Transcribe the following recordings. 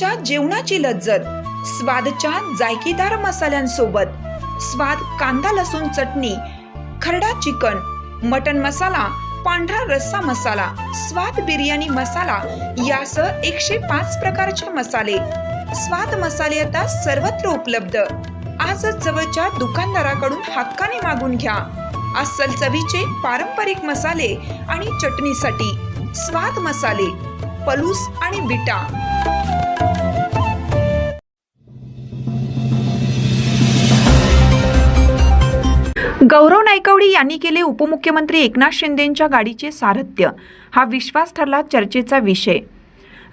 चवीच्या जेवणाची लज्जत, स्वादच्या जायकेदार मसाल्यांसोबत, स्वाद कांदा लसूण चटणी, खरडा चिकन, मटन मसाला, पांढरा रस्सा मसाला, स्वाद बिर्याणी मसाला यासह 105 प्रकारचे मसाले. स्वाद मसाले आता सर्वत्र उपलब्ध. आजच जवळच्या दुकानदाराकडून हक्काने मागून घ्या. अस्सल चवीचे पारंपरिक मसाले आणि चटणीसाठी स्वाद मसाले, पलूस आणि बिटा. गौरव नायकवडी यांनी केले उपमुख्यमंत्री एकनाथ शिंदेंच्या गाडीचे सारथ्य. हा विश्वास ठरला चर्चेचा विषय.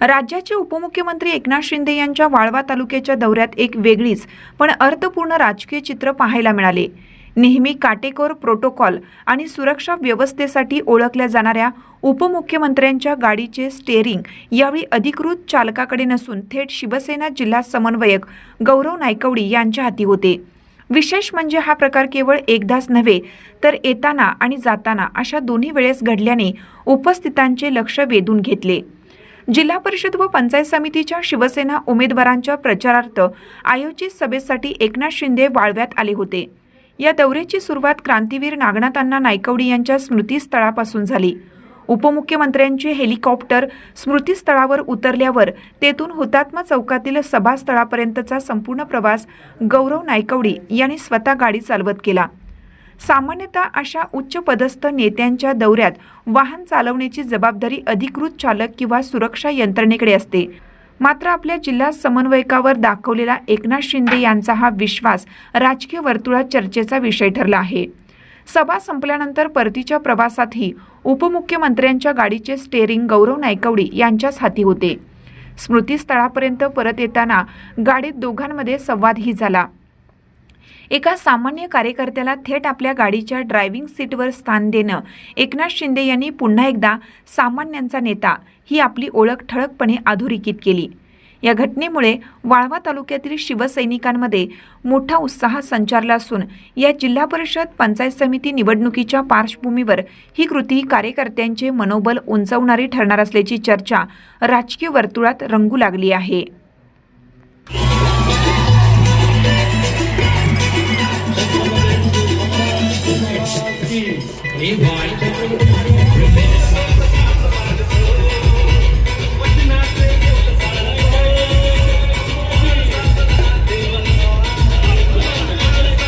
राज्याचे उपमुख्यमंत्री एकनाथ शिंदे यांच्या वाळवा तालुक्याच्या दौऱ्यात एक वेगळीच पण अर्थपूर्ण राजकीय चित्र पाहायला मिळाले. नेहमी काटेकोर प्रोटोकॉल आणि सुरक्षा व्यवस्थेसाठी ओळखल्या जाणाऱ्या उपमुख्यमंत्र्यांच्या गाडीचे स्टेअरिंग यावेळी अधिकृत चालकाकडे नसून थेट शिवसेना जिल्हा समन्वयक गौरव नायकवडी यांच्या हाती होते. विशेष म्हणजे हा प्रकार केवळ एकदाच नव्हे तर येताना आणि जाताना अशा दोन्ही वेळेस घडल्याने उपस्थितांचे लक्ष वेधून घेतले. जिल्हा परिषद व पंचायत समितीच्या शिवसेना उमेदवारांच्या प्रचारार्थ आयोजित सभेसाठी एकनाथ शिंदे वाळव्यात आले होते. या दौऱ्याची सुरुवात क्रांतीवीर नागनाथांना नायकवडी यांच्या स्मृतीस्थळापासून झाली. उपमुख्यमंत्र्यांचे हेलिकॉप्टर स्मृतीस्थळावर उतरल्यावर तेथून हुतात्मा चौकातील सभास्थळापर्यंतचा संपूर्ण प्रवास गौरव नायकवडी यांनी स्वतः गाडी चालवत केला. सामान्यतः अशा उच्च पदस्थ नेत्यांच्या दौऱ्यात वाहन चालवण्याची जबाबदारी अधिकृत चालक किंवा सुरक्षा यंत्रणेकडे असते. मात्र आपल्या जिल्हा समन्वयकावर दाखवलेला एकनाथ शिंदे यांचा हा विश्वास राजकीय वर्तुळात चर्चेचा विषय ठरला आहे. सभा संपल्यानंतर परतीच्या प्रवासातही उपमुख्यमंत्र्यांच्या गाडीचे स्टेअरिंग गौरव नायकवडी यांच्याच हाती होते. स्मृतीस्थळापर्यंत परत येताना गाडीत दोघांमध्ये संवादही झाला. एका सामान्य कार्यकर्त्याला थेट आपल्या गाडीच्या ड्रायव्हिंग सीटवर स्थान देणं एकनाथ शिंदे यांनी पुन्हा एकदा सामान्यांचा नेता ही आपली ओळख ठळकपणे अधोरेखित केली. या घटनेमुळे वाळवा तालुक्यातील शिवसैनिकांमध्ये मोठा उत्साह संचारला असून या जिल्हा परिषद पंचायत समिती निवडणुकीच्या पार्श्वभूमीवर ही कृती कार्यकर्त्यांचे मनोबल उंचावणारी ठरणार असल्याची चर्चा राजकीय वर्तुळात रंगू लागली आहे. हे